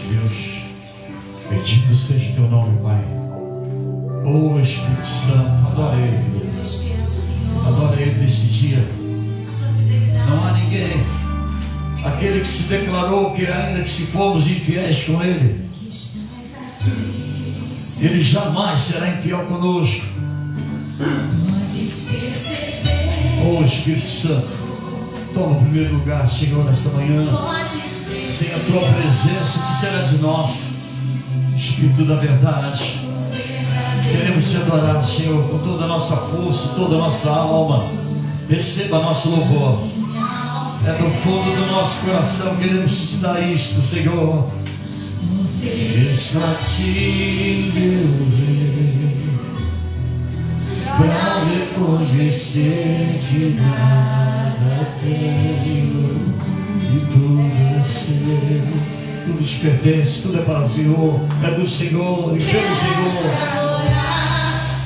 Deus. Bendito seja o teu nome, Pai. Oh Espírito Santo, adora Ele. Adora Ele neste dia. Não há ninguém. Aquele que se declarou que ainda que se formos infiéis com Ele, Ele jamais será infiel conosco. Oh Espírito Santo, toma o primeiro lugar, Senhor, nesta manhã. Sem a tua presença, o que será de nós? Espírito da verdade, queremos te adorar, Senhor, com toda a nossa força, toda a nossa alma. Receba nosso louvor. É do fundo do nosso coração, queremos te dar isto, Senhor. Ofereço a ti, meu Rei, pra reconhecer que nada tenho e tudo é seu. Tudo te pertence, tudo é para o Senhor, é do Senhor e pelo Senhor.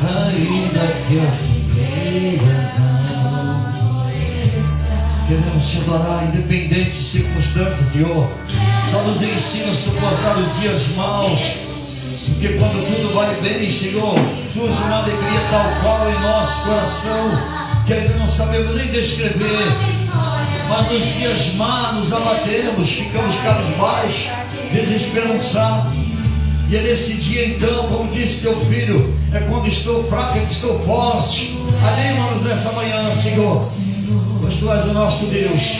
Ainda que a figueira não floresça, queremos te adorar, independente de circunstâncias, Senhor. Só nos ensina a suportar os dias maus, porque quando tudo vai bem, Senhor, surge uma alegria tal qual em nosso coração, que ainda não sabemos nem descrever. Mas nos dias maus nos abatemos, ficamos cabisbaixos, desesperançados. E é nesse dia então, como disse teu filho, é quando estou fraco é que estou forte. Anima-nos nessa manhã, Senhor, pois tu és o nosso Deus.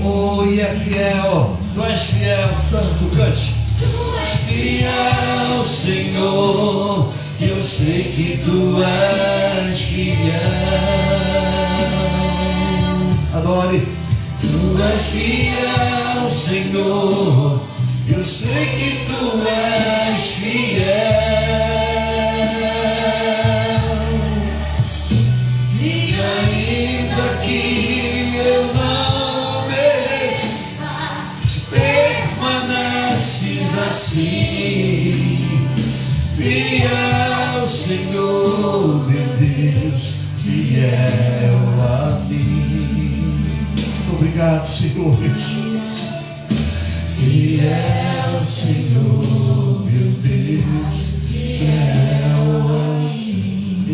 Oh, e é fiel, tu és fiel, Santo, cante. Tu és fiel, Senhor, eu sei que tu és fiel. Adore. Tu és fiel, Senhor, eu sei que tu és fiel. E ainda que eu não mereça, permaneces assim. Fiel, Senhor, meu Deus, fiel a mim. Obrigado, Senhor Deus. Fiel, Senhor, meu Deus, fiel a mim.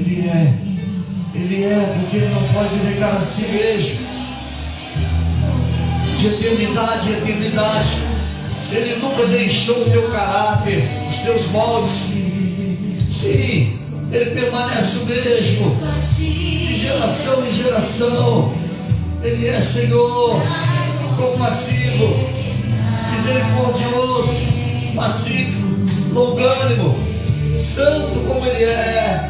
Ele é, porque Ele não pode negar a si mesmo. De eternidade em eternidade, Ele nunca deixou o teu caráter, os teus moldes. Sim, Ele permanece o mesmo, de geração em geração. Ele é, Senhor, compassivo, misericordioso, pacífico, longânimo, santo como Ele é.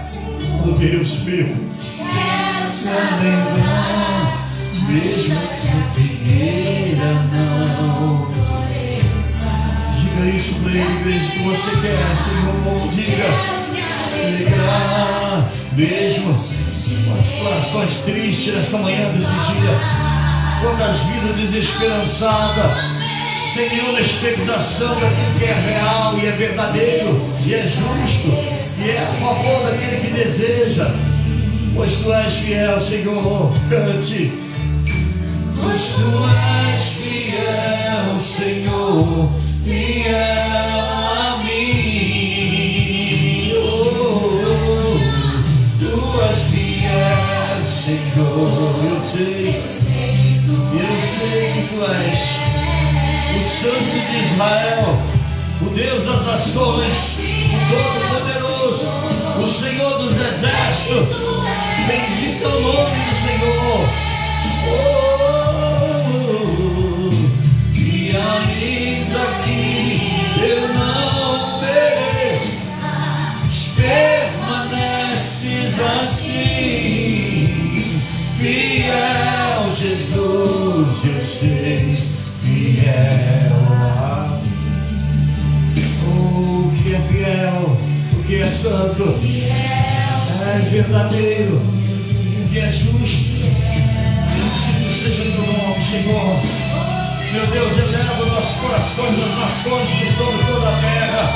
Oh Deus meu, quero te lembrar, mesmo que a figueira não floresça. Diga isso para Ele, igreja, que você quer, Senhor. Diga, alegrar, mesmo com as corações tristes nessa manhã desse dia, quantas vidas desesperançadas, sem nenhuma expectação daquilo que é real e é verdadeiro e é justo e é a favor daquele que deseja. Pois tu és fiel, Senhor, cante. Pois tu és fiel, Senhor, fiel a mim. Oh, tu és fiel, Senhor, eu sei que tu és o Santo de Israel, o Deus das nações, o Todo-Poderoso, o Senhor dos exércitos. Bendito é o nome do Senhor. Oh, e ainda que eu não mereça, permaneces assim. Fiel, Jesus, eu sei, fiel a mim. Oh, que é fiel, o que é santo, é verdadeiro, que é justo. Bendito seja o teu nome, Senhor. Meu Deus, eleva nossos corações das nações que estão em toda a terra,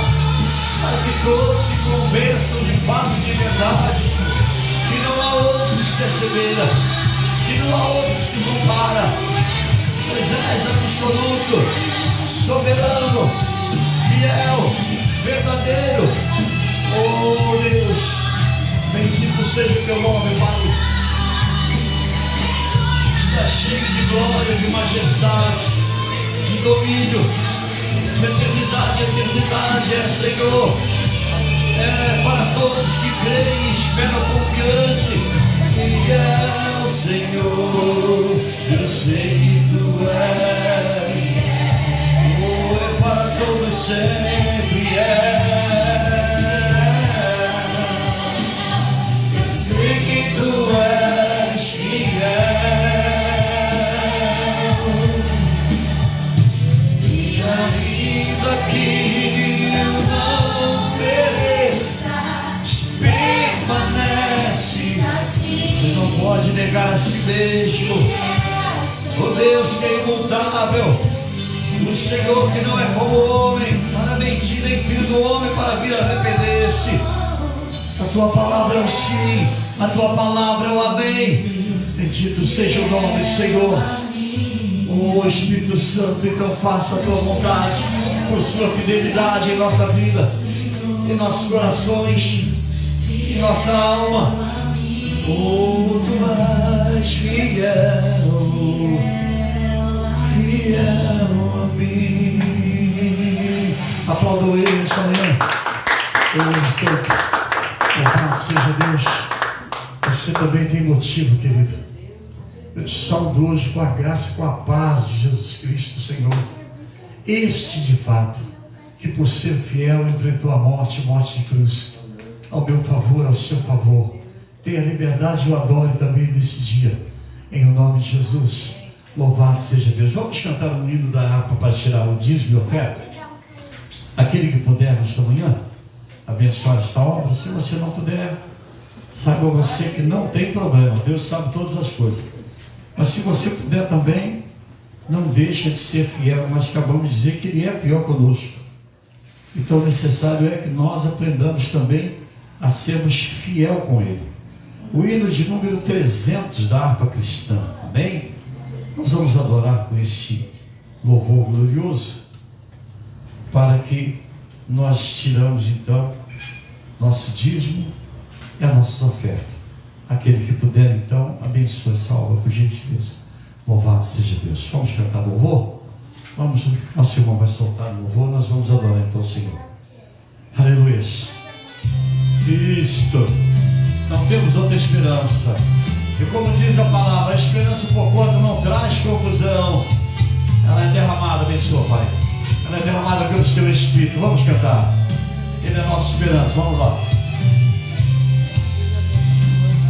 para que todos se convençam de fato e de verdade, que não há outro que se assemelha, que não há outro que se compara. Pois és absoluto, soberano, fiel, verdadeiro. Oh Deus, bendito seja o teu nome, Pai. Está cheio de glória, de majestade, de domínio, de eternidade, eternidade é Senhor. É para todos que creem e esperam confiante. Fiel, Senhor, eu sei que tu és. Oh, é para todos sempre eu sei que tu és fiel. E ainda que eu não mereça, permanece. Você não pode negar a si mesmo. O Deus que é imutável, o Senhor que não é como o homem para mentir, nem filho do homem para vir arrepender-se. A tua palavra é o sim, a tua palavra é o amém. Bendito seja o nome do Senhor. Oh Espírito Santo, então faça a tua vontade por sua fidelidade em nossa vida, em nossos corações, em nossa alma. Oh, tu és fiel, fiel a mim. Aplauda ele nesta manhã. Louvado seja Deus. Você também tem motivo, querido. Eu te saúdo hoje com a graça e com a paz de Jesus Cristo, Senhor. Este de fato, que por ser fiel enfrentou a morte de cruz, ao meu favor, ao seu favor. Tenha liberdade e o adore também nesse dia, em o nome de Jesus. Louvado seja Deus. Vamos cantar um hino da harpa para tirar o dízimo e oferta. Aquele que puder nesta manhã abençoar esta obra. Se você não puder, saiba você que não tem problema, Deus sabe todas as coisas. Mas se você puder também, não deixa de ser fiel. Nós acabamos de dizer que Ele é fiel conosco. Então o necessário é que nós aprendamos também a sermos fiel com Ele. O hino de número 300 da harpa cristã. Amém? Nós vamos adorar com esse louvor glorioso, para que nós tiramos então nosso dízimo e a nossa oferta. Aquele que puder então, abençoe essa obra por gentileza. Louvado seja Deus. Vamos cantar louvor? Vamos, nosso irmão vai soltar o louvor, nós vamos adorar então o Senhor. Aleluia. Cristo, não temos outra esperança. E como diz a palavra, a esperança por quanto não traz confusão. Ela é derramada, abençoa, Pai. Ela é derramada pelo seu Espírito. Vamos cantar. Ele é a nossa esperança. Vamos lá.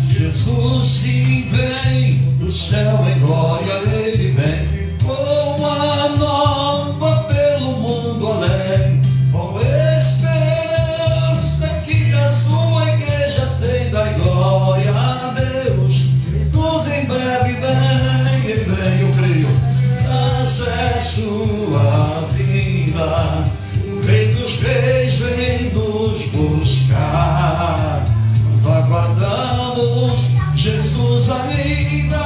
Jesus sim vem do céu em glória. Ele vem com a nova pelo mundo além, com esperança que a sua igreja tem. Da glória a Deus, Jesus em breve vem. Ele vem, eu creio, acesso à vida. O Rei dos Reis vem nos buscar. Nós aguardamos Jesus ainda,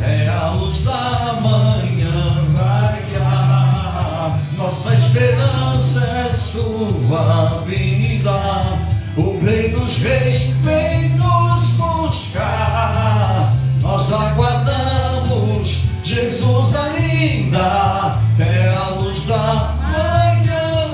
é a luz da manhã raiar. Nossa esperança é sua vida. O Rei dos Reis vem nos buscar. Nós aguardamos Jesus ainda, é a luz da manhã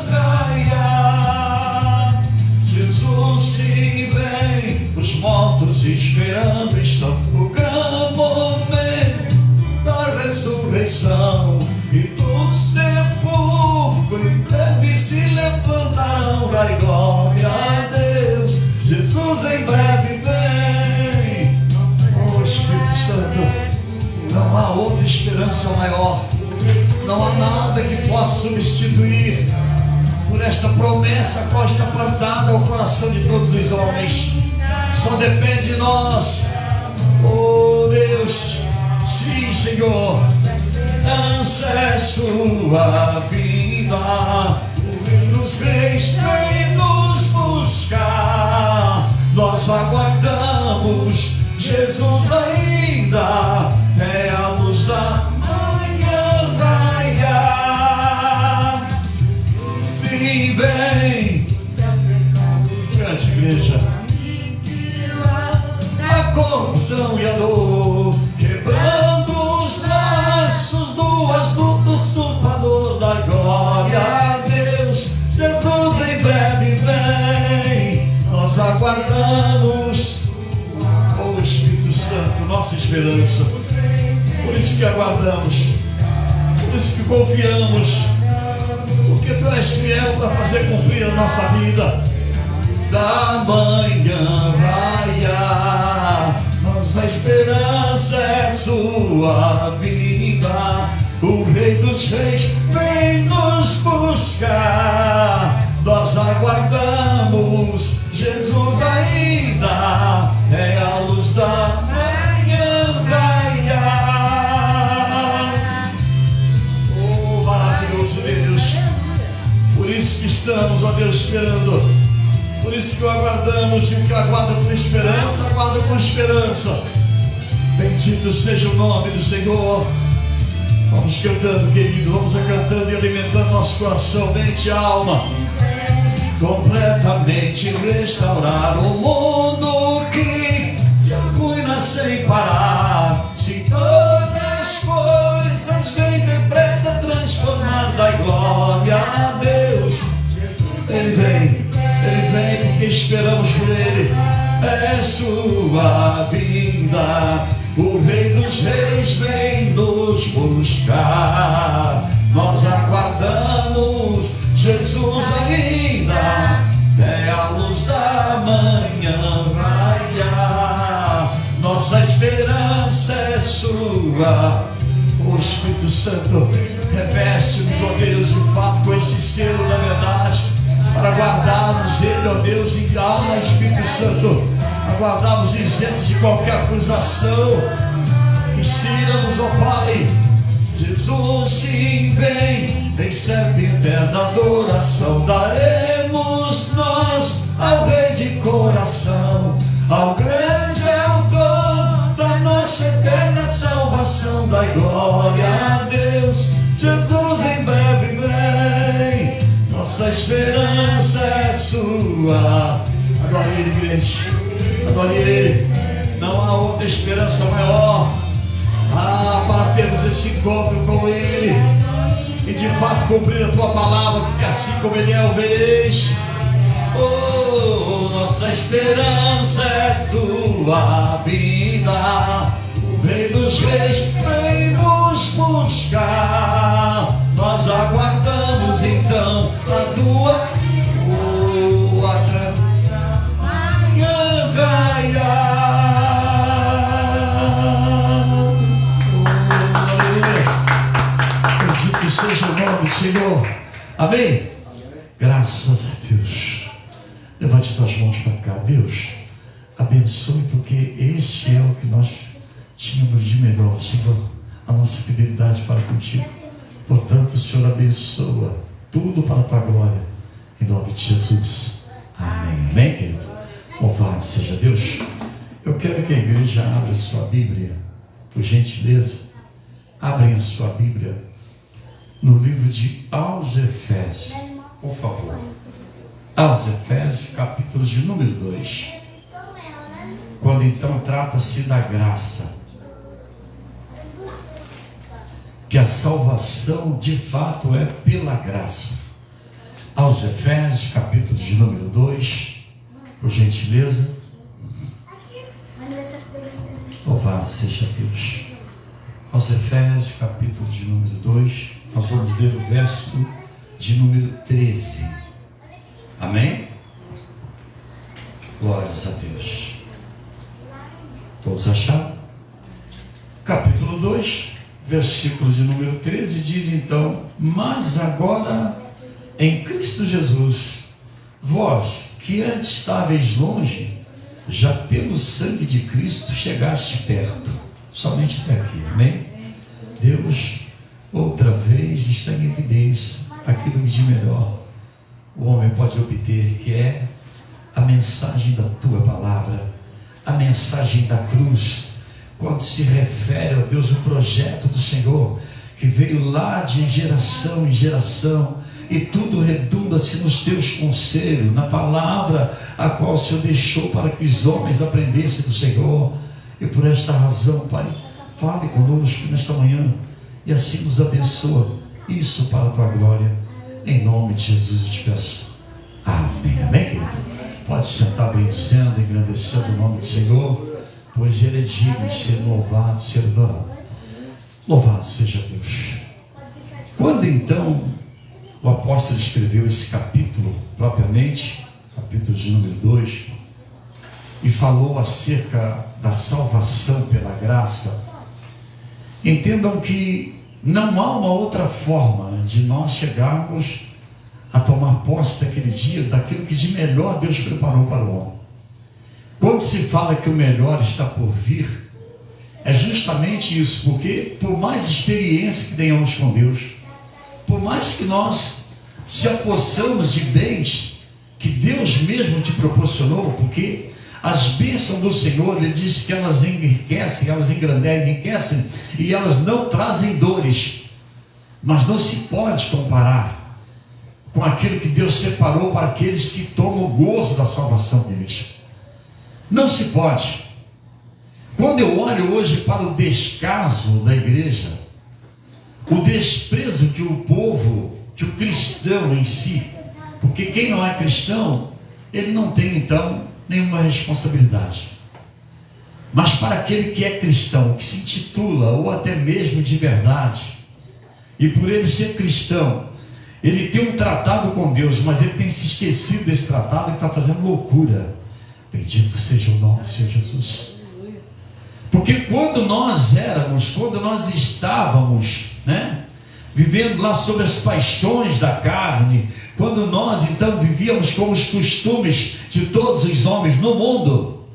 raiar. Jesus se vem, os mortos esperando estão no grande momento da ressurreição. E do sepulcro em breve se levantarão. Dai glória a Deus, Jesus em breve vem. Oh Espírito Santo, não há outra esperança maior, não há nada que possa substituir por esta promessa qual está plantada ao coração de todos os homens. Só depende de nós. Oh Deus, sim Senhor, acesso à vida. O Rei dos Reis vem nos buscar. Nós aguardamos Jesus ainda, é a luz da manhã raiar. nossa esperança. Por isso que aguardamos, por isso que confiamos, porque Tu és fiel para fazer cumprir a nossa vida. Da manhã raia, nossa esperança é Sua vinda. O Rei dos Reis vem nos buscar. Nós aguardamos Jesus ainda, é a luz da manhã raiar. Oh, maravilhoso Deus. Por isso que estamos, ó Deus, esperando. Por isso que o aguardamos, e o que aguarda com esperança, aguarda com esperança. Bendito seja o nome do Senhor. Vamos cantando, querido, vamos cantando e alimentando nosso coração, mente e alma. Completamente restaurar o mundo que se arruina sem parar. Se todas as coisas vêm depressa, transformando a glória a Deus. Ele vem porque esperamos por Ele. É Sua vinda. O Rei dos Reis vem nos buscar. Nós aguardamos Jesus ainda, é a luz da manhã raiar. Nossa esperança é Sua. O Espírito Santo reveste-nos, ó Deus, de fato com esse selo da verdade, para guardarmos Ele, ó Deus, em alma, Espírito Santo, aguardarmos isentos de qualquer acusação. Ensina-nos, ó Pai. Jesus sim vem serve eterna adoração. Daremos nós ao Rei de coração, ao grande autor da nossa eterna salvação. Da glória a Deus, Jesus em breve vem. Nossa esperança é Sua. Adore Ele, igreja, adore Ele. Não há outra esperança maior para termos esse encontro com Ele e de fato cumprir a Tua palavra, porque assim como Ele é, o vereis. Oh, nossa esperança é Tua vida. O Rei dos Reis vem nos buscar. Nós aguardamos então a Tua manhã raiar. Bendito seja o nome do Senhor. Amém? Graças a Deus. Levante tuas mãos para cá. Deus, abençoe, porque este é o que nós tínhamos de melhor, Senhor, a nossa fidelidade para contigo. Portanto, o Senhor abençoa tudo para a Tua glória, em nome de Jesus. Amém. Amém, querido? Louvado seja Deus. Eu quero que a igreja abra sua Bíblia, por gentileza. Abrem a sua Bíblia no livro de Aos Efésios, por favor. Aos Efésios, capítulo de número 2. Quando então trata-se da graça, que a salvação de fato é pela graça. Aos Efésios, capítulo de número 2, por gentileza. Louvado seja Deus. Aos Efésios, capítulo de número 2, nós vamos ler o verso de número 13. Amém? Glórias a Deus. Todos acharam? Capítulo 2, versículo de número 13, diz então: mas agora em Cristo Jesus, vós que antes estáveis longe, já pelo sangue de Cristo chegaste perto. Somente até aqui, amém? Deus outra vez está em evidência aquilo que de melhor o homem pode obter, que é a mensagem da Tua palavra, a mensagem da cruz, quando se refere, ó Deus, o projeto do Senhor, que veio lá de geração em geração, e tudo redunda-se nos Teus conselhos, na palavra a qual o Senhor deixou para que os homens aprendessem do Senhor. E por esta razão, Pai, fale conosco nesta manhã, e assim nos abençoa, isso para a Tua glória, em nome de Jesus eu te peço. Amém. Amém, querido? Pode sentar bendizendo, engrandecendo o nome do Senhor. pois Ele é digno de ser louvado, ser adorado. Louvado seja Deus. Quando então o apóstolo escreveu esse capítulo, propriamente, capítulo de número 2, e falou acerca da salvação pela graça, entendam que não há uma outra forma de nós chegarmos a tomar posse daquele dia, daquilo que de melhor Deus preparou para o homem. Quando se fala que o melhor está por vir, é justamente isso, porque por mais experiência que tenhamos com Deus, por mais que nós se apossamos de bens que Deus mesmo te proporcionou, porque as bênçãos do Senhor, Ele diz que elas enriquecem, elas enriquecem e elas não trazem dores, mas não se pode comparar com aquilo que Deus separou para aqueles que tomam o gozo da salvação deles. Não se pode. Quando eu olho hoje para o descaso da igreja, o desprezo que o povo, que o cristão em si, porque quem não é cristão, ele não tem então nenhuma responsabilidade. Mas para aquele que é cristão, que se intitula, ou até mesmo de verdade, e por ele ser cristão, ele tem um tratado com Deus, mas ele tem se esquecido desse tratado e está fazendo loucura. Bendito seja o nome do Senhor Jesus. Porque quando nós estávamos, vivendo lá sob as paixões da carne, quando nós então vivíamos com os costumes de todos os homens no mundo,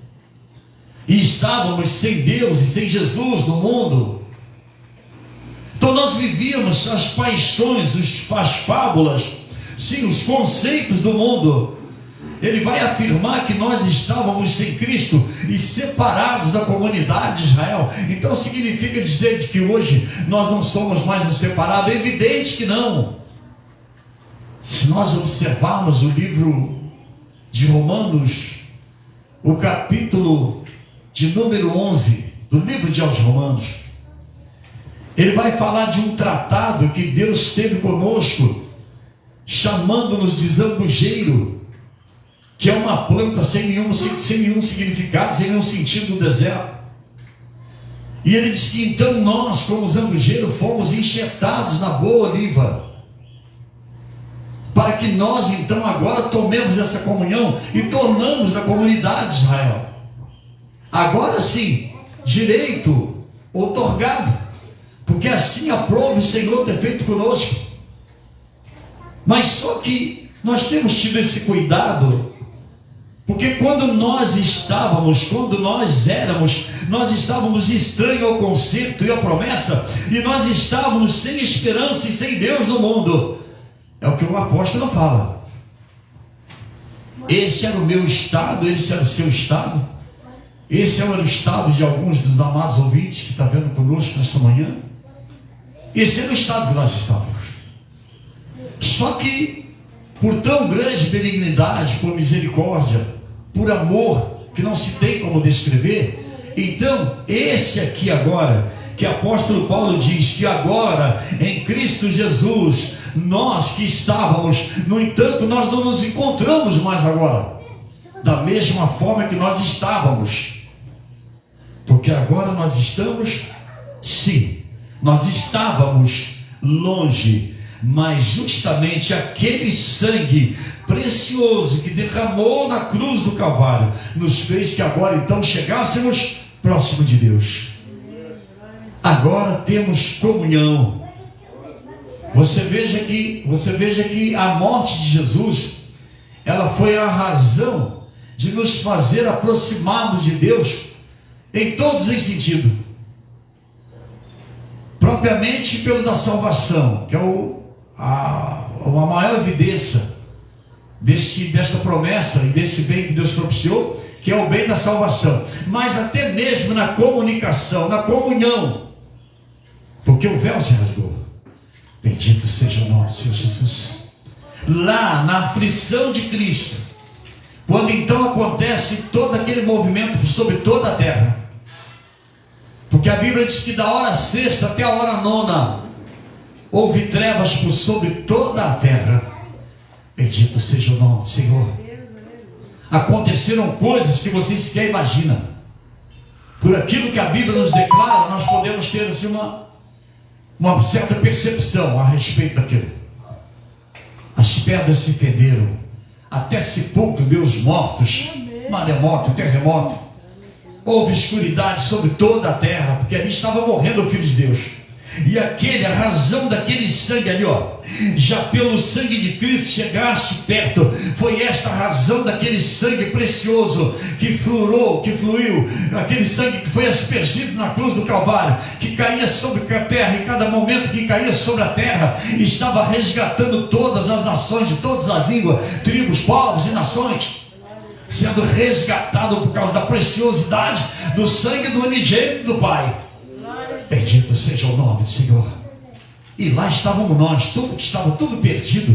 e estávamos sem Deus e sem Jesus no mundo, então nós vivíamos as paixões, as fábulas, sim, os conceitos do mundo. Ele vai afirmar que nós estávamos sem Cristo e separados da comunidade de Israel. Então significa dizer que hoje nós não somos mais um separado? É evidente que não. Se nós observarmos o livro de Romanos, o capítulo de número 11 do livro de aos Romanos, ele vai falar de um tratado que Deus teve conosco, chamando-nos de zambujeiro, que é uma planta sem nenhum significado, sem nenhum sentido no deserto. E ele diz que então nós, como zambujeiro, fomos enxertados na boa oliva, para que nós então agora tomemos essa comunhão e tornamos da comunidade de Israel. Agora sim, direito outorgado, porque assim aprova o Senhor ter feito conosco. Mas só que nós temos tido esse cuidado, porque quando nós estávamos estranhos ao concerto e à promessa, e nós estávamos sem esperança e sem Deus no mundo. É o que o apóstolo fala. Esse era o meu estado, esse era o seu estado, esse era o estado de alguns dos amados ouvintes que estão vendo conosco nesta manhã. Esse era o estado que nós estávamos. Só que, por tão grande benignidade, por misericórdia, por amor, que não se tem como descrever, então, esse aqui agora, que o apóstolo Paulo diz que agora, em Cristo Jesus, nós que estávamos, no entanto, nós não nos encontramos mais agora, da mesma forma que nós estávamos, porque agora nós estamos, sim, nós estávamos longe, mas justamente aquele sangue precioso que derramou na cruz do Calvário nos fez que agora então chegássemos próximo de Deus. Agora temos comunhão. Você veja que a morte de Jesus, ela foi a razão de nos fazer aproximarmos de Deus em todos os sentidos. Propriamente pelo da salvação, que é a maior evidência desta promessa e desse bem que Deus propiciou, que é o bem da salvação, mas até mesmo na comunicação, na comunhão, porque o véu se rasgou. Bendito seja o nome do Senhor Jesus. Lá na aflição de Cristo, quando então acontece todo aquele movimento sobre toda a terra, porque a Bíblia diz que da hora sexta até a hora nona houve trevas por sobre toda a terra. Bendito seja o nome do Senhor. Aconteceram coisas que você sequer imagina. por aquilo que a Bíblia nos declara, nós podemos ter assim, uma certa percepção a respeito daquilo. As pedras se fenderam, até sepulcro deu os mortos, maremoto, terremoto, houve escuridade sobre toda a terra, porque ali estava morrendo o Filho de Deus. E a razão daquele sangue ali, já pelo sangue de Cristo chegaste perto, foi esta a razão daquele sangue precioso que fluiu, aquele sangue que foi aspergido na cruz do Calvário, que caía sobre a terra, e cada momento que caía sobre a terra, estava resgatando todas as nações, de todas as línguas, tribos, povos e nações, sendo resgatado por causa da preciosidade do sangue do unigênito do Pai. Bendito seja o nome do Senhor. E lá estávamos nós, estava tudo perdido,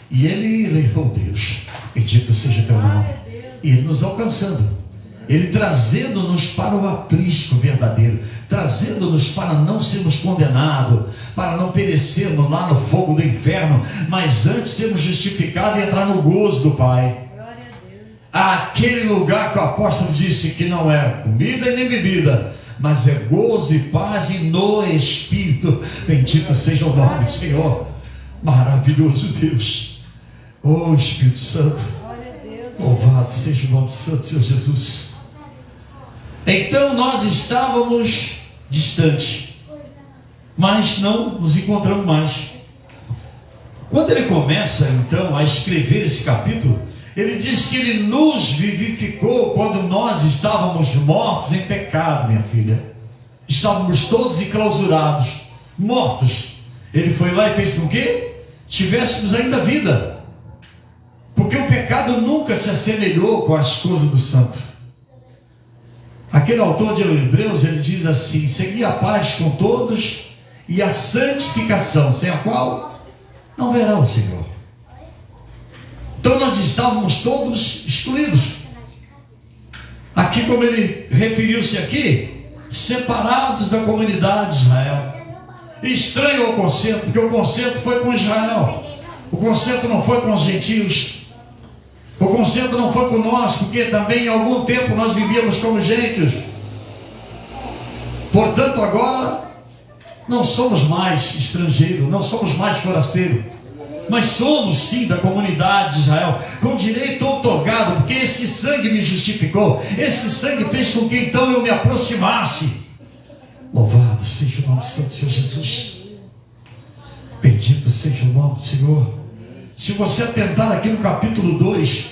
e Ele levou Deus. Bendito seja teu nome. E Ele nos alcançando, Ele trazendo-nos para o aprisco verdadeiro, trazendo-nos para não sermos condenados, para não perecermos lá no fogo do inferno, mas antes sermos justificados e entrar no gozo do Pai. Aquele lugar que o apóstolo disse que não é comida e nem bebida, mas é gozo e paz e no Espírito. Bendito seja o nome do Senhor. Maravilhoso Deus. Oh Espírito Santo, louvado seja o nome do Santo Senhor Jesus. Então nós estávamos distantes, mas não nos encontramos mais. Quando ele começa então a escrever esse capítulo, ele diz que Ele nos vivificou quando nós estávamos mortos em pecado, minha filha. Estávamos todos enclausurados, mortos. Ele foi lá e fez com que tivéssemos ainda vida, porque o pecado nunca se assemelhou com as coisas do santo. Aquele autor de Hebreus, ele diz assim: segui a paz com todos e a santificação, sem a qual não verá o Senhor. Então nós estávamos todos excluídos. Aqui, como ele referiu-se aqui, separados da comunidade de Israel. Estranho ao concerto, porque o concerto foi com Israel. O concerto não foi com os gentios. O concerto não foi com nós, porque também em algum tempo nós vivíamos como gentios. Portanto, agora não somos mais estrangeiros, não somos mais forasteiros, mas somos sim da comunidade de Israel, com direito outorgado, porque esse sangue me justificou, esse sangue fez com que então eu me aproximasse. Louvado seja o nome do Santo Senhor Jesus. Bendito seja o nome do Senhor. Se você atentar aqui no capítulo 2,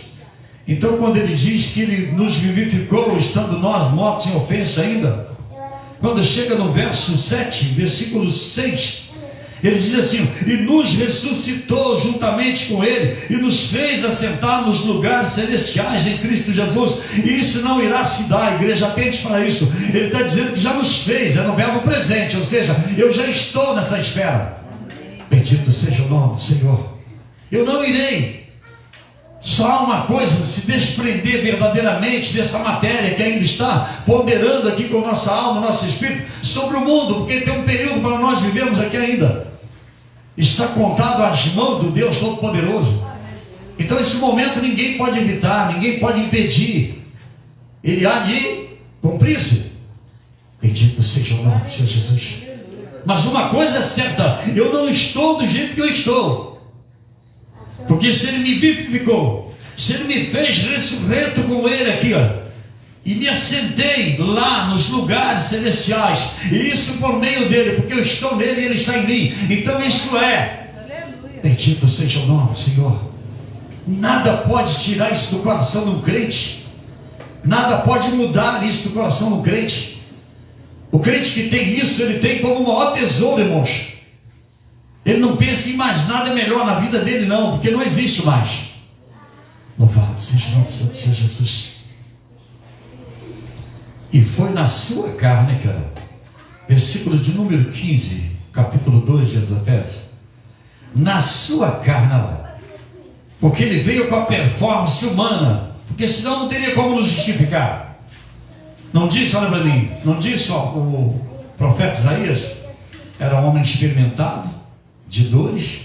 então quando ele diz que Ele nos vivificou, estando nós mortos em ofensa ainda, quando chega no verso 7, versículo 6, ele diz assim: e nos ressuscitou juntamente com Ele, e nos fez assentar nos lugares celestiais em Cristo Jesus. E isso não irá se dar, a igreja atente para isso. Ele está dizendo que já nos fez, é no verbo presente, ou seja, eu já estou nessa esfera. Bendito seja o nome do Senhor. Eu não irei. Só há uma coisa: se desprender verdadeiramente dessa matéria que ainda está ponderando aqui com nossa alma, nosso espírito, sobre o mundo, porque tem um período para nós vivermos aqui ainda. Está contado às mãos do Deus Todo-Poderoso. Então esse momento ninguém pode evitar, ninguém pode impedir. Ele há de cumprir-se. Bendito seja o nome do Senhor Jesus. Mas uma coisa é certa: eu não estou do jeito que eu estou. Porque se Ele me vivificou, se Ele me fez ressurreto com Ele aqui, e me assentei lá nos lugares celestiais, e isso por meio dele, porque eu estou nele e ele está em mim. Então isso é, bendito seja o nome do Senhor. Nada pode tirar isso do coração de um crente, nada pode mudar isso do coração de um crente. O crente que tem isso, ele tem como o maior tesouro, irmãos. Ele não pensa em mais nada melhor na vida dele, não, porque não existe mais. Louvado seja o nome do Santo Senhor Jesus. E foi na sua carne, cara, versículo de número 15, capítulo 2 de Efésios. Na sua carne, porque Ele veio com a performance humana, porque senão não teria como nos justificar. Não disse, olha para mim, não disse o profeta Isaías? Era um homem experimentado, de dores,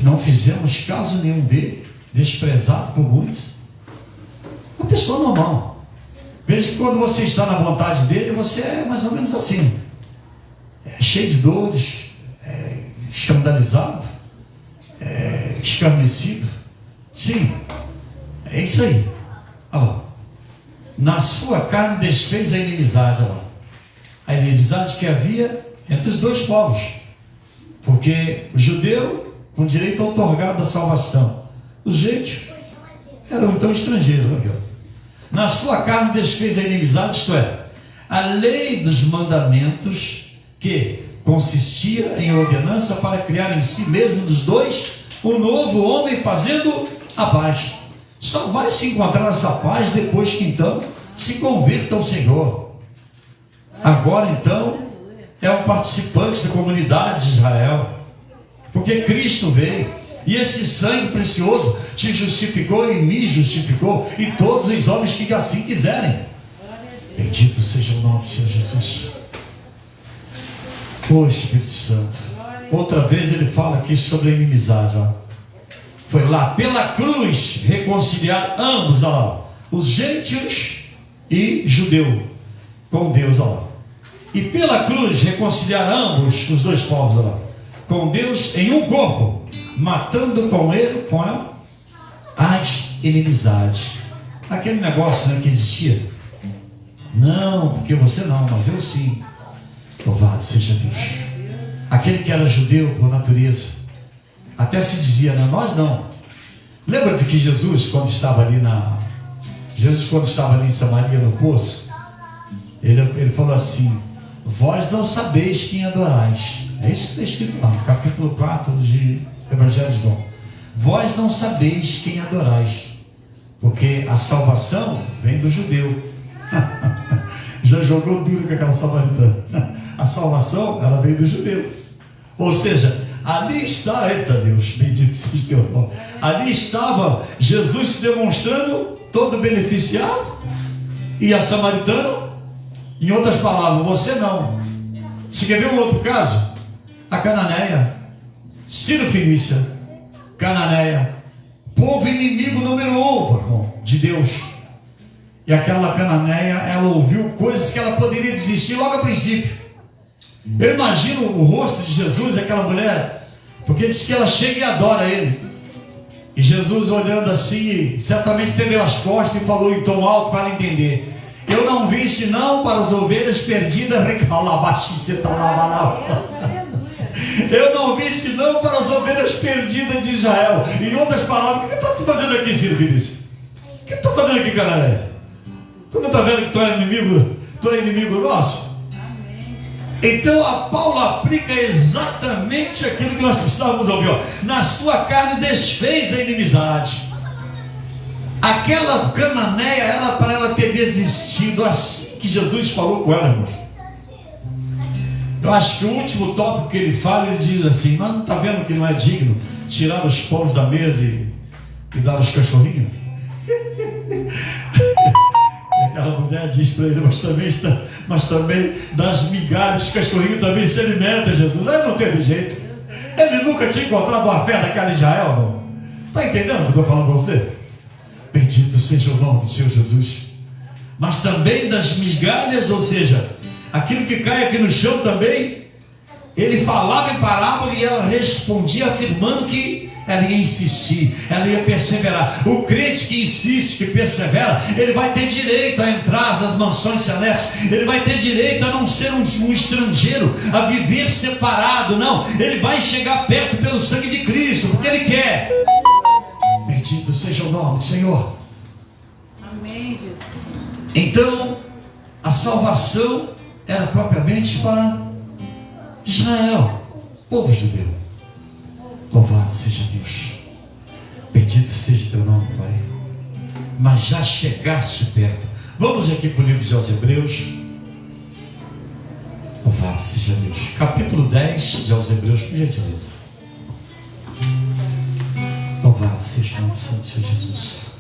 não fizemos caso nenhum dele, desprezado por muitos. Uma pessoa normal. Veja que quando você está na vontade dele, você é mais ou menos assim, cheio de dores, escandalizado, escarnecido. Sim, é isso aí. Olha lá. Na sua carne desfez a inimizade. Olha lá. A inimizade que havia entre os dois povos, porque o judeu com direito outorgado à salvação, os gentios eram então estrangeiros. Na sua carne desfez a inimizade, isto é, a lei dos mandamentos, que consistia em ordenança para criar em si mesmo dos dois um novo homem, fazendo a paz. Só vai se encontrar essa paz depois que então se converta ao Senhor. Agora então é um participante da comunidade de Israel, porque Cristo veio, e esse sangue precioso te justificou e me justificou, e todos os homens que assim quiserem. Bendito seja o nome do Senhor Jesus. Ô Espírito Santo, outra vez ele fala aqui sobre a inimizade. Ó. Foi lá pela cruz reconciliar ambos, ó, os gentios e judeu com Deus. Ó. E pela cruz reconciliar ambos, os dois povos, ó, com Deus em um corpo, matando com ele, com ela, as inimizades. Aquele negócio, né, que existia. Não, porque você não, mas eu sim. Louvado seja Deus. Aquele que era judeu por natureza, até se dizia, não, nós não. Lembra-te que Jesus, quando estava ali em Samaria, no poço, ele falou assim: vós não sabeis quem adorais. É isso que está escrito lá, no capítulo 4 de Evangelho de João. Vós não sabeis quem adorais, porque a salvação vem do judeu. Já jogou duro com aquela samaritana. A salvação, ela veio do judeu. Ou seja, ali está, eita Deus, bendito seja teu nome. Ali estava Jesus se demonstrando todo beneficiado, e a samaritana, em outras palavras, você não. Se quer ver um outro caso, a cananeia, Ciro Fenícia, cananeia, povo inimigo número 1 de Deus. E aquela cananeia, ela ouviu coisas que ela poderia desistir logo a princípio. Eu imagino o rosto de Jesus, aquela mulher, porque diz que ela chega e adora ele. E Jesus olhando assim, certamente estendeu as costas e falou em tom alto para ela entender: eu não vim senão para as ovelhas perdidas. Eu não vim senão para as ovelhas perdidas de Israel. Em outras palavras, o que tu está fazendo aqui, Ciro Vinícius? O que tu está fazendo aqui, cananeia? Tu não está vendo que tu é inimigo nosso? Então a Paulo aplica exatamente aquilo que nós precisávamos ouvir. Ó. Na sua carne desfez a inimizade. Aquela cananeia, para ela ter desistido assim que Jesus falou com ela, irmãos. Eu acho que o último tópico que ele fala, ele diz assim: mas não está vendo que não é digno tirar os pães da mesa e dar aos cachorrinhos? Aquela mulher diz para ele: mas também das migalhas, os cachorrinhos também se alimentam, Jesus. Aí não teve jeito. Ele nunca tinha encontrado uma fé daquela Israel, não. Está entendendo o que eu estou falando para você? Bendito seja o nome do Senhor Jesus. Mas também das migalhas, ou seja, aquilo que cai aqui no chão também, ele falava em parábola e ela respondia afirmando que ela ia insistir, ela ia perseverar. O crente que insiste, que persevera, ele vai ter direito a entrar nas mansões celestes. Ele vai ter direito a não ser um estrangeiro, a viver separado. Não, ele vai chegar perto pelo sangue de Cristo, porque ele quer. Bendito seja o nome do Senhor. Amém, Jesus. Então, a salvação era propriamente para Israel, povo judeu. Louvado seja Deus. Bendito seja teu nome, Pai. Mas já chegaste perto. Vamos aqui para o livro de Hebreus. Louvado seja Deus. Capítulo 10 de Hebreus, por gentileza. Louvado seja o nome do Santo Senhor Jesus.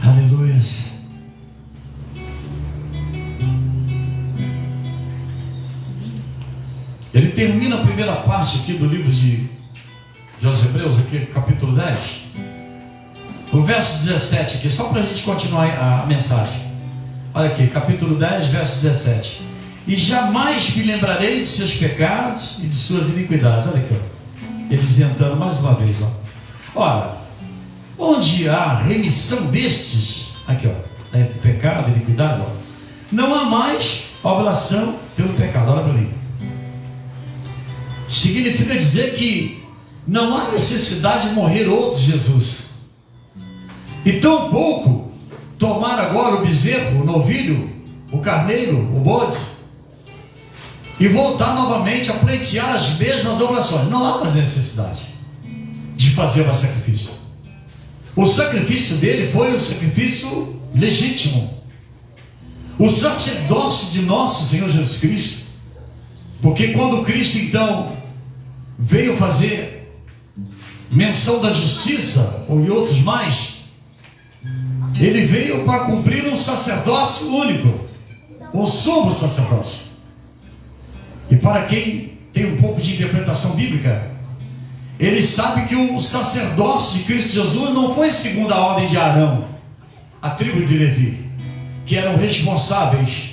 Aleluia. Ele termina a primeira parte aqui do livro de Hebreus, aqui capítulo 10, O verso 17 aqui, só para a gente continuar a mensagem. Olha aqui, capítulo 10, verso 17. E jamais me lembrarei de seus pecados e de suas iniquidades. Olha aqui, ó. Ele isentando mais uma vez, ó. Ora, onde há remissão destes, aqui, ó, de pecado e iniquidade, ó, não há mais oblação pelo pecado. Olha para mim. Significa dizer que não há necessidade de morrer outro Jesus. E tão pouco tomar agora o bezerro, o novilho, o carneiro, o bode, e voltar novamente a pleitear as mesmas oblações. Não há mais necessidade de fazer mais sacrifício. O sacrifício dele foi o sacrifício legítimo. O sacerdócio de nosso Senhor Jesus Cristo. Porque quando Cristo então veio fazer menção da justiça, ou e outros mais, ele veio para cumprir um sacerdócio único, um sumo sacerdócio. E para quem tem um pouco de interpretação bíblica, ele sabe que o sacerdócio de Cristo Jesus não foi segundo a ordem de Arão, a tribo de Levi, que eram responsáveis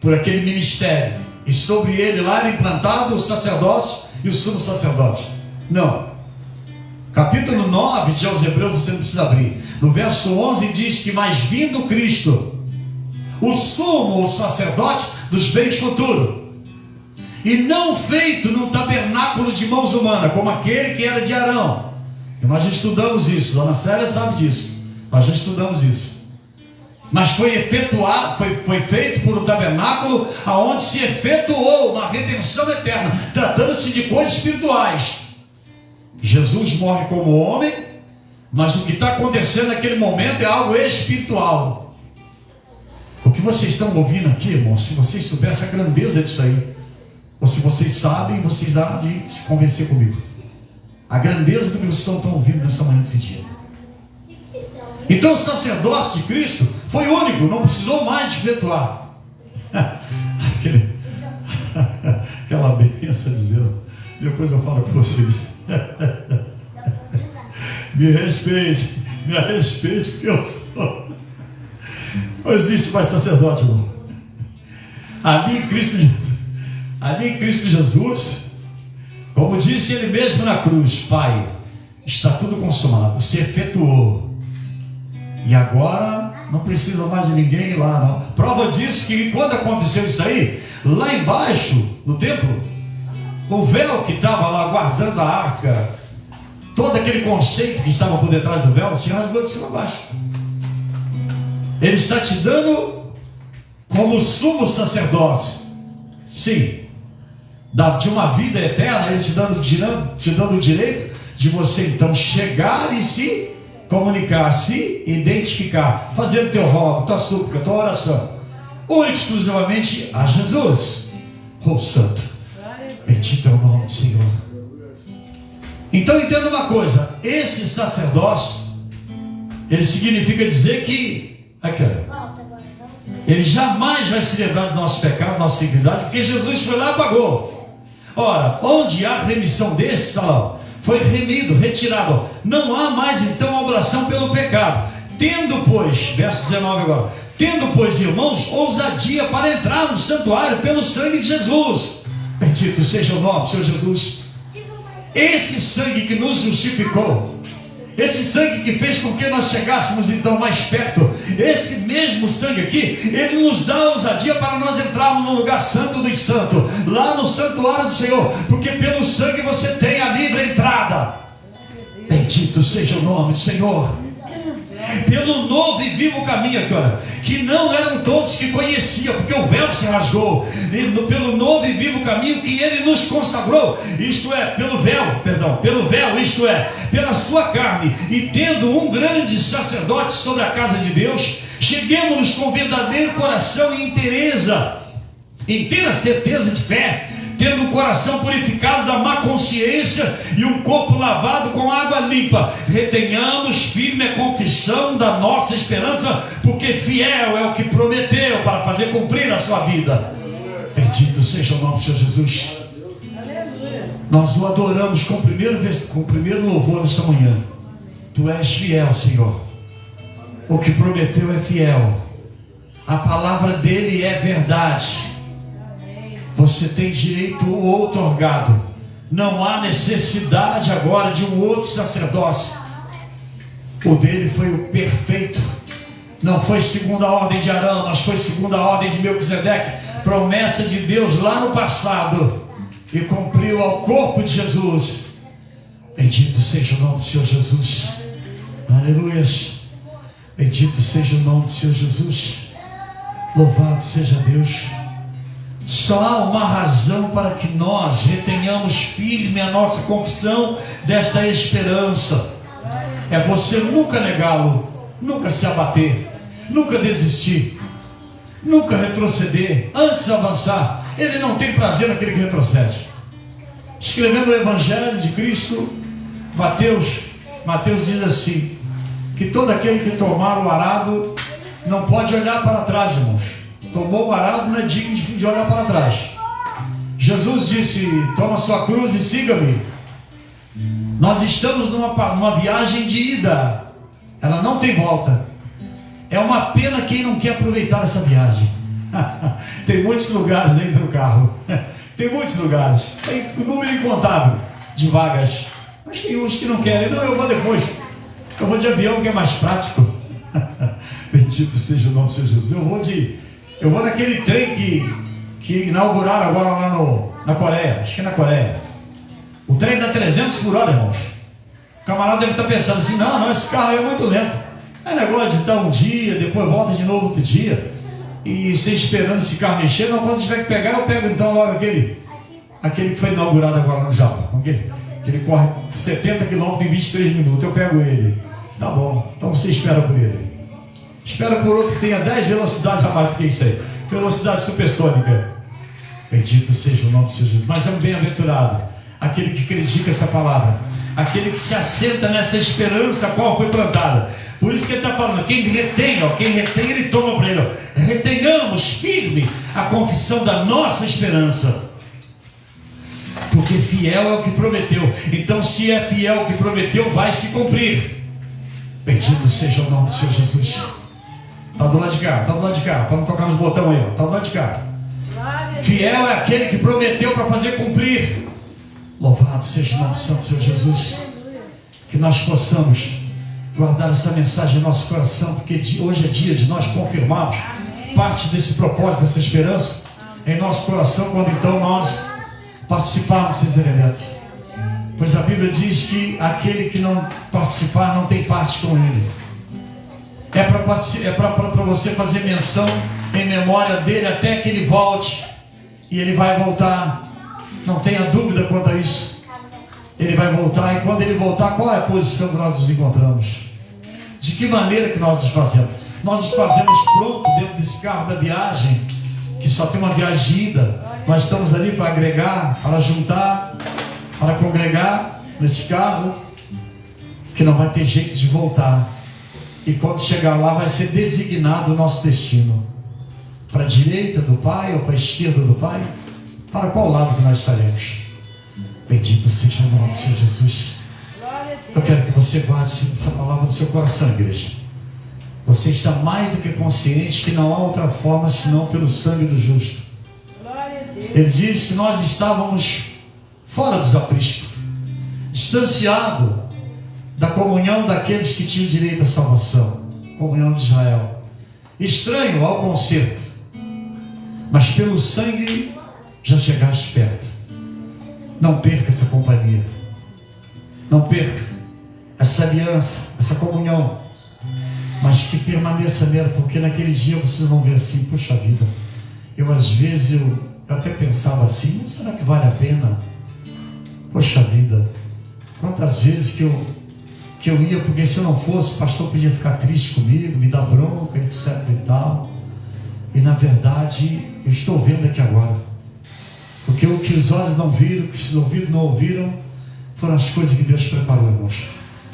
por aquele ministério, e sobre ele lá era implantado o sacerdócio e o sumo sacerdote. Não. Capítulo 9 de aos Hebreus, você não precisa abrir. No verso 11 diz que mais vindo Cristo, o sumo, o sacerdote dos bens futuros, e não feito num tabernáculo de mãos humanas, como aquele que era de Arão. E nós já estudamos isso, Dona Célia sabe disso. Nós já estudamos isso. Mas foi efetuado, foi feito por um tabernáculo aonde se efetuou uma redenção eterna, tratando-se de coisas espirituais. Jesus morre como homem, mas o que está acontecendo naquele momento é algo espiritual. O que vocês estão ouvindo aqui, irmãos, se vocês soubessem a grandeza disso aí, ou se vocês sabem, vocês há de se convencer comigo. A grandeza do que vocês estão ouvindo nessa manhã desse dia. Então o sacerdócio de Cristo foi único, não precisou mais de efetuar. Aquela benção dizendo, depois eu falo com vocês. Me respeite, porque eu sou. Não existe mais sacerdote, não. Ali em Cristo Jesus, como disse ele mesmo na cruz, Pai, está tudo consumado, se efetuou. E agora não precisa mais de ninguém lá, não. Prova disso que quando aconteceu isso aí, lá embaixo, no templo, o véu que estava lá guardando a arca, todo aquele conceito que estava por detrás do véu, se rasgou de cima a baixo. Ele está te dando como sumo sacerdócio, sim, de uma vida eterna, ele te dando o direito de você então chegar e se comunicar, se identificar, fazer o teu rogo, tua súplica, tua oração, única exclusivamente a Jesus, oh Santo, bendito é o nome do Senhor. Então entenda uma coisa, esse sacerdócio, ele significa dizer que, ele jamais vai se lembrar do nosso pecado, da nossa iniquidade, porque Jesus foi lá e pagou. Ora, onde há remissão desse salão, foi remido, retirado, não há mais então oblação pelo pecado. Tendo, pois, verso 19 agora, tendo, pois, irmãos, ousadia para entrar no santuário pelo sangue de Jesus. Bendito seja o nome do Senhor Jesus. Esse sangue que nos justificou, esse sangue que fez com que nós chegássemos então mais perto, esse mesmo sangue aqui, ele nos dá ousadia para nós entrarmos no lugar santo dos santos, lá no santuário do Senhor, porque pelo sangue você tem a livre entrada. Bendito seja o nome do Senhor. Pelo novo e vivo caminho aqui, olha, que não eram todos que conheciam, porque o véu se rasgou, pelo novo e vivo caminho que ele nos consagrou, isto é, pelo véu, isto é, pela sua carne, e tendo um grande sacerdote sobre a casa de Deus, cheguemos-nos com verdadeiro coração e inteira certeza de fé, tendo o coração purificado da má consciência e o corpo lavado com água limpa. Retenhamos firme a confissão da nossa esperança, porque fiel é o que prometeu para fazer cumprir a sua vida. Bendito seja o nome do Senhor Jesus. Nós o adoramos com o primeiro louvor nesta manhã. Tu és fiel, Senhor. O que prometeu é fiel. A palavra dele é verdade. Você tem direito outorgado. Não há necessidade agora de um outro sacerdócio. O dele foi o perfeito. Não foi segundo a ordem de Arão, mas foi segundo a ordem de Melquisedeque. Promessa de Deus lá no passado. E cumpriu ao corpo de Jesus. Bendito seja o nome do Senhor Jesus. Aleluias. Bendito seja o nome do Senhor Jesus. Louvado seja Deus. Só há uma razão para que nós retenhamos firme a nossa confissão desta esperança. É você nunca negá-lo, nunca se abater, nunca desistir, nunca retroceder, antes avançar. Ele não tem prazer naquele que retrocede. Escrevendo o Evangelho de Cristo, Mateus diz assim, que todo aquele que tomar o arado não pode olhar para trás, irmãos. Tomou o arado, não é digno de olhar para trás. Jesus disse, toma sua cruz e siga-me. Nós estamos numa viagem de ida. Ela não tem volta. É uma pena quem não quer aproveitar essa viagem. Tem muitos lugares dentro do carro. Tem muitos lugares. Tem um número incontável de vagas. Mas tem uns que não querem. Não, eu vou depois. Eu vou de avião, que é mais prático. Bendito seja o nome do Senhor Jesus. Eu vou naquele trem que inauguraram agora lá na Coreia. Acho que é na Coreia. O trem dá 300 por hora, irmãos. O camarada deve estar pensando assim, não, esse carro é muito lento. É negócio de estar um dia, depois volta de novo outro dia. E você esperando esse carro encher. Não, quando tiver que pegar, eu pego então logo aquele que foi inaugurado agora no Japão. Aquele corre 70 km em 23 minutos. Eu pego ele. Tá bom, então você espera por ele. Espera por outro que tenha 10 velocidades a mais do que isso aí. Velocidade supersônica. Bendito seja o nome do Senhor Jesus. Mas é um bem-aventurado aquele que critica essa palavra, aquele que se assenta nessa esperança a qual foi plantada. Por isso que ele está falando, quem retém, ele toma para ele. Retenhamos firme a confissão da nossa esperança, porque fiel é o que prometeu. Então, se é fiel o que prometeu, vai se cumprir. Bendito seja o nome do Senhor Jesus. Está do lado de cá, para não tocar nos botões aí, está do lado de cá. Fiel é aquele que prometeu para fazer cumprir. Louvado seja o nome do Santo Senhor Jesus. Que nós possamos guardar essa mensagem em nosso coração, porque hoje é dia de nós confirmarmos parte desse propósito, dessa esperança em nosso coração, quando então nós participarmos desses elementos. Pois a Bíblia diz que aquele que não participar não tem parte com ele. É para você fazer menção em memória dele até que ele volte. E ele vai voltar. Não tenha dúvida quanto a isso. Ele vai voltar. E quando ele voltar, qual é a posição que nós nos encontramos? De que maneira que nós nos fazemos? Nós nos fazemos pronto dentro desse carro da viagem, que só tem uma viagem de ida. Nós estamos ali para agregar, para juntar, para congregar nesse carro, que não vai ter jeito de voltar. E quando chegar lá vai ser designado o nosso destino. Para a direita do Pai ou para a esquerda do Pai? Para qual lado que nós estaremos? Bendito seja o nome do Senhor Jesus. Eu quero que você guarde essa palavra no seu coração, igreja. Você está mais do que consciente que não há outra forma senão pelo sangue do justo. Ele diz que nós estávamos fora dos apriscos, distanciados da comunhão daqueles que tinham direito à salvação, comunhão de Israel, estranho ao concerto, mas pelo sangue já chegaste perto. Não perca essa companhia, não perca essa aliança, essa comunhão, mas que permaneça nela, porque naquele dia vocês vão ver assim, puxa vida, eu às vezes eu até pensava assim, será que vale a pena? Poxa vida, quantas vezes que eu ia, porque se eu não fosse, o pastor podia ficar triste comigo, me dar bronca, etc e tal. E na verdade, eu estou vendo aqui agora, porque o que os olhos não viram, o que os ouvidos não ouviram, foram as coisas que Deus preparou, irmãos,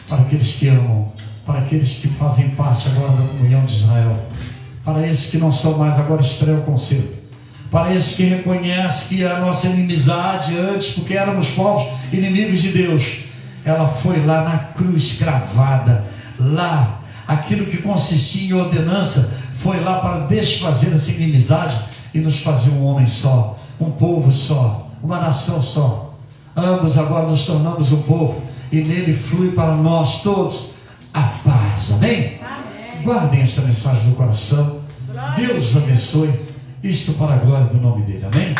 para aqueles que amam, para aqueles que fazem parte agora da comunhão de Israel, para esses que não são mais agora estranhos ao concerto, para esses que reconhecem que a nossa inimizade antes, porque éramos povos inimigos de Deus, ela foi lá na cruz cravada, lá, aquilo que consistia em ordenança, foi lá para desfazer essa inimizade e nos fazer um homem só, um povo só, uma nação só. Ambos agora nos tornamos um povo, e nele flui para nós todos a paz, amém? Amém. Guardem esta mensagem no coração. Deus os abençoe, isto para a glória do nome dele, amém?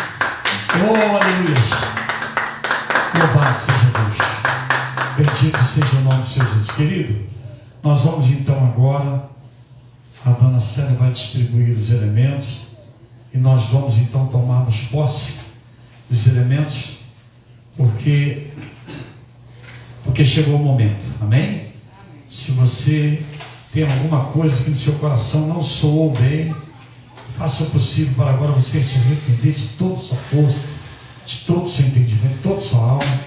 Oh, aleluia! Louvado seja Deus, bendito seja o nome do Senhor Jesus. Querido, nós vamos então agora, a dona Célia vai distribuir os elementos, e nós vamos então tomarmos posse dos elementos, porque chegou o momento, amém? Se você tem alguma coisa que no seu coração não soou bem, faça o possível para agora você se arrepender de toda a sua força, de todo o seu entendimento, de toda a sua alma,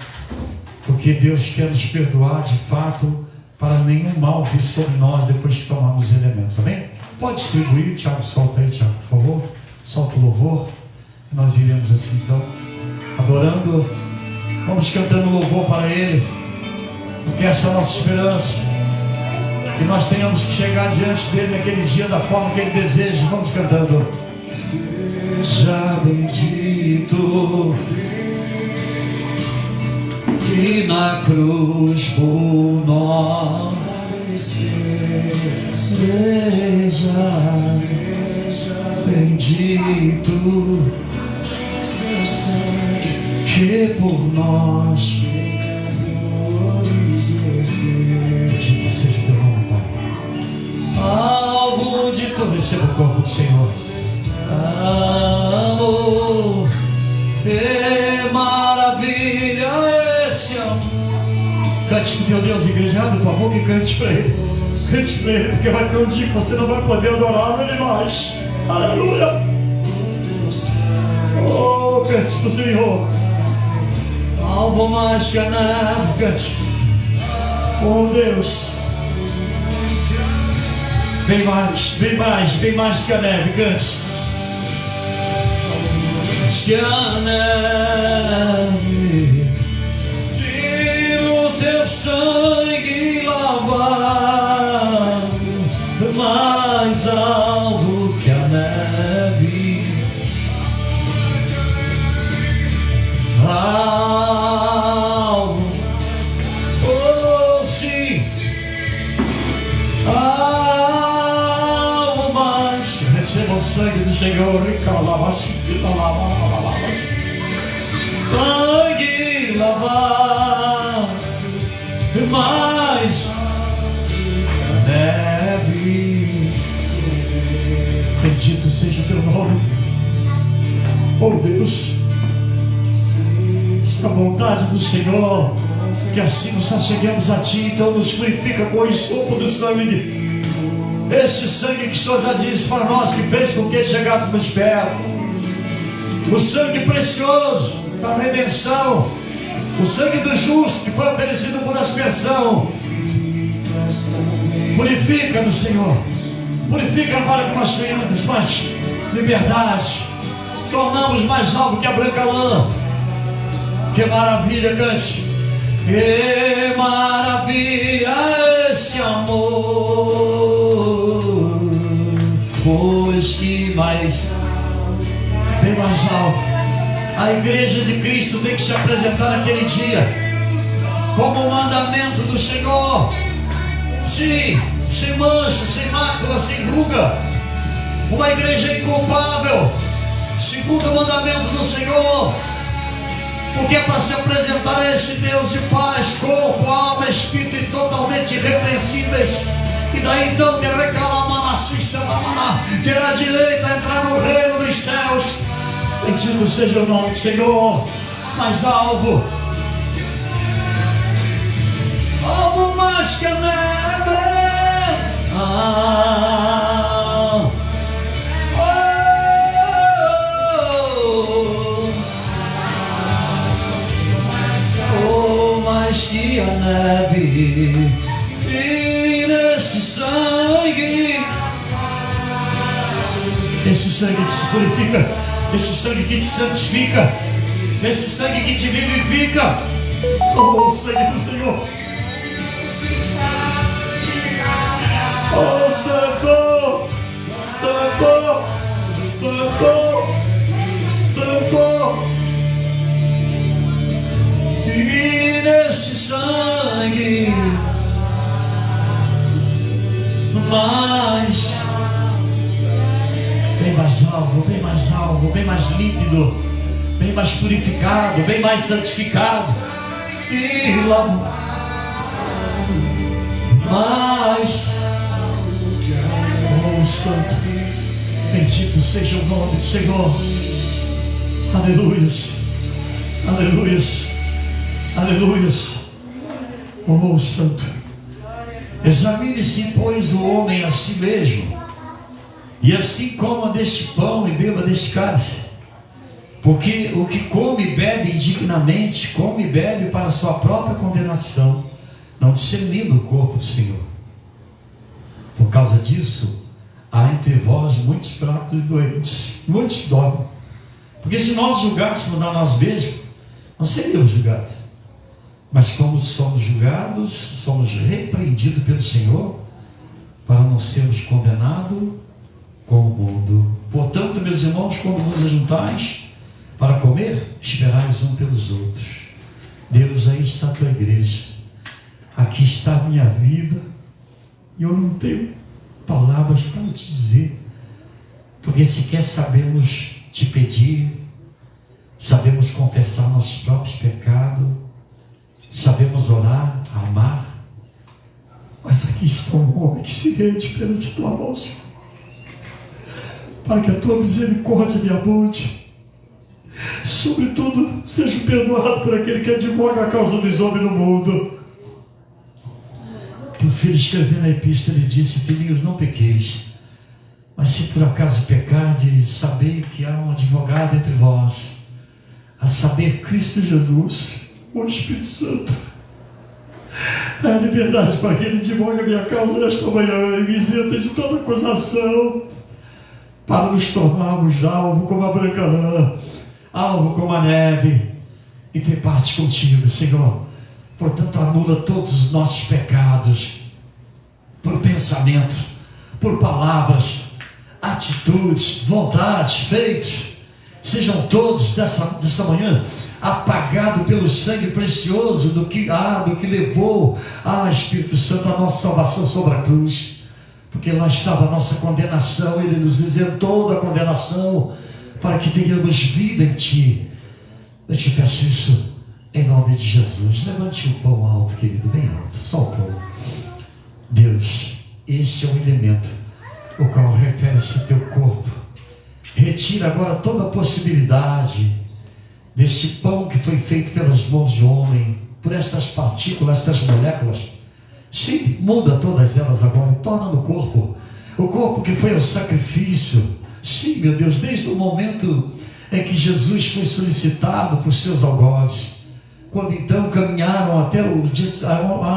porque Deus quer nos perdoar de fato, para nenhum mal vir sobre nós depois que tomarmos os elementos, amém? Pode distribuir, Tiago, solta aí, Tiago, por favor, solta o louvor, e nós iremos assim então, adorando, vamos cantando louvor para Ele, porque essa é a nossa esperança, que nós tenhamos que chegar diante dele naquele dia da forma que ele deseja. Vamos cantando. Seja bendito que na cruz por nós seja bendito que por nós alvo de todo esse o corpo do Senhor. Amor, é maravilha esse amor. Cante com teu Deus, igreja, abre tua boca e cante para Ele. Cante para Ele, porque vai ter um dia que você não vai poder adorar Ele mais. Aleluia. Oh, cante para o Senhor. Alvo mais que a neve, cante. Oh Deus. Bem mais, bem mais, bem mais que a neve, cante. Que a neve, se o teu sangue lavado, mais alvo que a neve, alvo, oh sim, receba o sangue do Senhor e sangue lavado mais a neve. Bendito seja o teu nome, oh Deus. Esta vontade do Senhor, que assim nos acheguemos a Ti, então nos purifica com o ensopo do sangue. Este sangue que o Senhor já disse para nós, que fez com que chegássemos perto. O sangue precioso da redenção, o sangue do justo que foi oferecido por aspersão. Purifica-nos, Senhor. Purifica para que nós tenhamos mais liberdade. Tornamos mais alvo que a branca lã. Que maravilha, cante. Que maravilha esse amor, pois que mais, bem mais alto. A igreja de Cristo tem que se apresentar naquele dia como um mandamento do Senhor. Sim, sem mancha, sem mácula, sem ruga. Uma igreja inculpável, segundo o mandamento do Senhor. Porque é para se apresentar a esse Deus de paz, corpo, alma, espírito e totalmente irrepreensíveis. E daí então terá direito a entrar no reino dos céus. Bendito seja o nome do Senhor. Mas alvo, alvo mais que a neve. Mais que a neve, e nesse sangue, esse sangue que te purifica, esse sangue que te santifica, esse sangue que te vivifica, Oh, o sangue do Senhor. Oh, Santo, Santo, Santo, Santo. E neste sangue bem mais alvo, bem mais límpido, bem mais purificado, bem mais santificado. E lá mais, oh Santo, bendito seja o nome do Senhor. Aleluias, aleluias, aleluias. Oh Santo, examine-se, pois, o homem a si mesmo, e assim coma deste pão e beba deste cálice. Porque o que come e bebe indignamente, come e bebe para a sua própria condenação, não discernindo o corpo do Senhor. Por causa disso, há entre vós muitos fracos e doentes, muitos que dormem. Porque se nós julgássemos a nós mesmos, não seríamos julgados. Mas como somos julgados, somos repreendidos pelo Senhor, para não sermos condenados com o mundo. Portanto, meus irmãos, quando vos ajuntais para comer, esperais um pelos outros. Deus, aí está a tua igreja, aqui está a minha vida, e eu não tenho palavras para te dizer, porque sequer sabemos te pedir, sabemos confessar nossos próprios pecados, sabemos orar, amar, mas aqui está um homem que se rende perante tua mão, Senhor, para que a tua misericórdia me abunde. Sobretudo, seja perdoado por aquele que advoga a causa dos homens no mundo. Que o filho escrevendo a epístola, ele disse: filhinhos, não pequeis, mas se por acaso pecardes, sabei que há um advogado entre vós, a saber, Cristo Jesus, o Espírito Santo. É a liberdade para que ele advogue a minha causa nesta manhã e me isenta de toda acusação, para nos tornarmos alvo como a branca lã, alvo como a neve, e ter parte contigo, Senhor. Portanto, anula todos os nossos pecados, por pensamento, por palavras, atitudes, vontades, feitos, sejam todos desta manhã apagados pelo sangue precioso do que levou, Espírito Santo, a nossa salvação sobre a cruz, porque lá estava a nossa condenação. Ele nos isentou da condenação para que tenhamos vida em Ti. Eu te peço isso em nome de Jesus. Levante o pão alto, querido, bem alto, só o pão. Deus, este é o elemento o qual refere-se teu corpo. Retira agora toda a possibilidade deste pão que foi feito pelas mãos de homem, por estas partículas, estas moléculas. Sim, muda todas elas agora, torna no corpo, o corpo que foi o sacrifício. Sim, meu Deus, desde o momento em que Jesus foi solicitado por seus algozes, quando então caminharam até o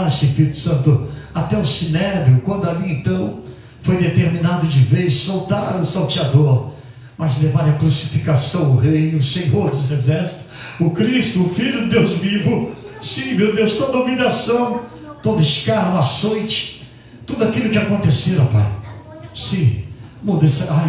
Espírito Santo, até o Sinédrio, quando ali então foi determinado de vez soltar o salteador, mas levar a crucificação, o Rei, o Senhor dos Exércitos, o Cristo, o Filho de Deus vivo. Sim, meu Deus, toda humilhação, todo escárnio, açoite, tudo aquilo que aconteceu, Pai. Sim, muda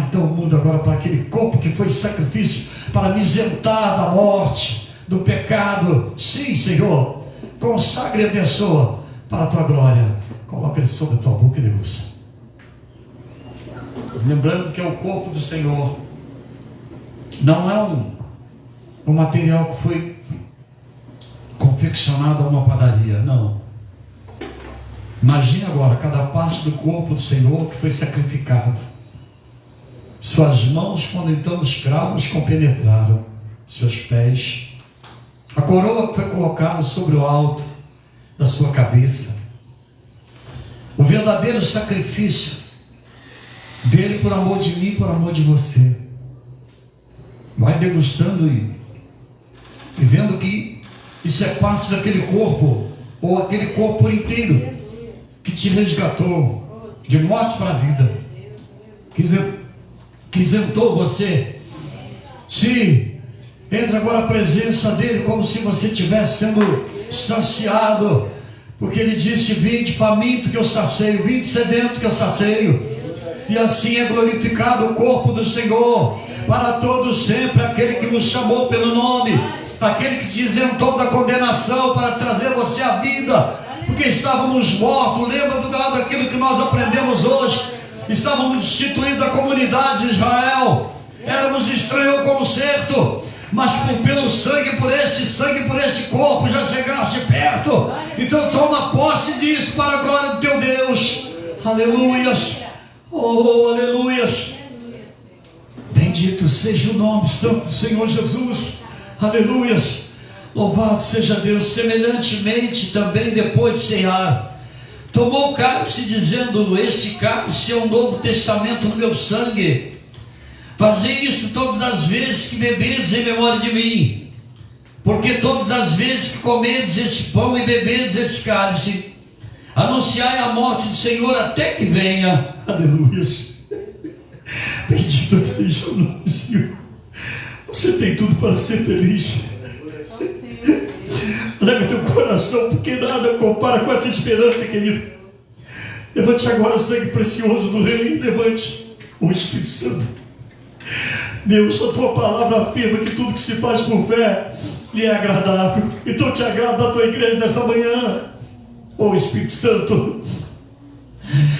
então muda agora para aquele corpo que foi sacrifício, para me isentar da morte, do pecado. Sim, Senhor, consagre e abençoa para a tua glória. Coloca ele sobre a tua boca e degusta. Lembrando que é o corpo do Senhor, não é um material que foi confeccionado a uma padaria, não. Imagine agora cada parte do corpo do Senhor que foi sacrificado. Suas mãos, quando então os cravos compenetraram, seus pés, a coroa que foi colocada sobre o alto da sua cabeça, o verdadeiro sacrifício dele por amor de mim, por amor de você. Vai degustando e vendo que isso é parte daquele corpo, ou aquele corpo inteiro que te resgatou de morte para a vida, que isentou você. Sim, Entra agora a presença dele como se você estivesse sendo saciado, porque ele disse: vinde faminto que eu sacio, vinde sedento que eu sacio. E assim é glorificado o corpo do Senhor para todos sempre, aquele que nos chamou pelo nome, aquele que te isentou da condenação para trazer você à vida, porque estávamos mortos. Lembra daquilo que nós aprendemos hoje? Estávamos destituídos da comunidade de Israel, éramos estranhos ao concerto, mas pelo sangue, por este corpo, já chegaste perto. Então toma posse disso para a glória do teu Deus. Aleluias, oh aleluias. Bendito seja o nome santo do Senhor Jesus. Aleluias. Louvado seja Deus. Semelhantemente também, depois de cear, tomou o cálice, dizendo: este cálice é um novo testamento no meu sangue. Fazei isso todas as vezes que bebedes em memória de mim. Porque todas as vezes que comedes este pão e bebedes este cálice, anunciai a morte do Senhor até que venha. Aleluia. Bendito seja o nome do Senhor. Você tem tudo para ser feliz. Alega teu coração, porque nada compara com essa esperança, querido. Levante agora o sangue precioso do Rei. Levante o Espírito Santo. Deus, a tua palavra afirma que tudo que se faz por fé lhe é agradável. Então te agrada a tua igreja nesta manhã. Oh Espírito Santo,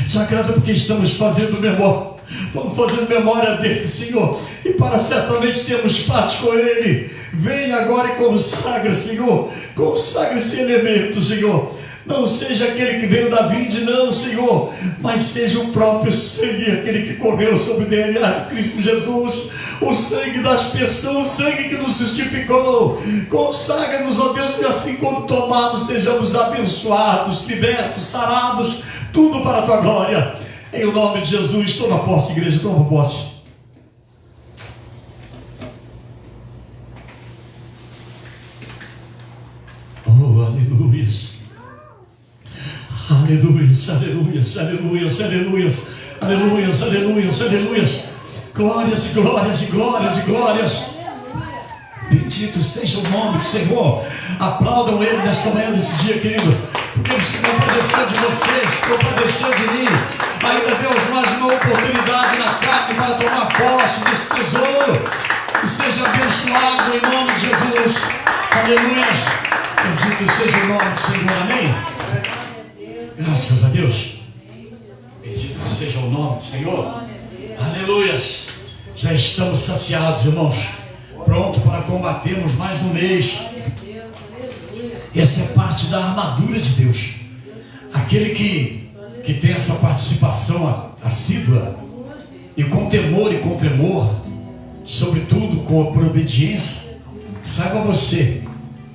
te agrada porque estamos fazendo memória. Vamos fazendo memória dele, Senhor, e para certamente termos parte com ele. Venha agora e consagra, Senhor. Consagra esse elemento, Senhor. Não seja aquele que veio da vinde, não, Senhor, mas seja o próprio sangue, aquele que correu sobre o DNA de Cristo Jesus, o sangue da aspersão, o sangue que nos justificou. Consagra-nos, ó Deus, e assim quando tomarmos, sejamos abençoados, libertos, sarados, tudo para a tua glória. Em o nome de Jesus, toma posse, igreja, toma posse. Oh, aleluia. Aleluias, aleluias, aleluias, aleluias, aleluias, aleluias, aleluias. Glórias e glórias e glórias e glórias. Bendito seja o nome do Senhor. Aplaudam ele nesta manhã, nesse dia, querido, porque ele se compadeceu de vocês, se compadeceu de mim. Ainda temos mais uma oportunidade na carne para tomar posse desse tesouro. E seja abençoado em nome de Jesus. Aleluia. Bendito seja o nome do Senhor. Amém. Graças a Deus. Bendito seja o nome do Senhor. Aleluias. Já estamos saciados, irmãos, pronto para combatermos mais um mês. Essa é parte da armadura de Deus. Aquele que tem essa participação assídua e com temor e com tremor, sobretudo por obediência, saiba você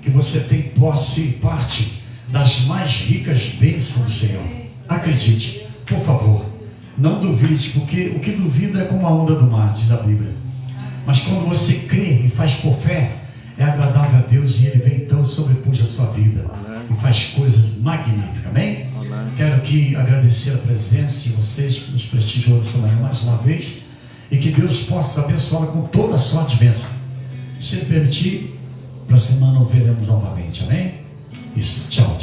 que você tem posse e parte das mais ricas bênçãos do Senhor. Acredite, por favor, não duvide, porque o que duvida é como a onda do mar, diz a Bíblia. Mas quando você crê e faz por fé, é agradável a Deus, e Ele vem então e sobrepuja a sua vida e faz coisas magníficas. Amém? Quero aqui agradecer a presença de vocês que nos prestigiou nessa manhã mais uma vez, e que Deus possa abençoá-la com toda a sorte de bênção. Se Ele permitir, para a semana o veremos novamente. Amém? Isso, tchau.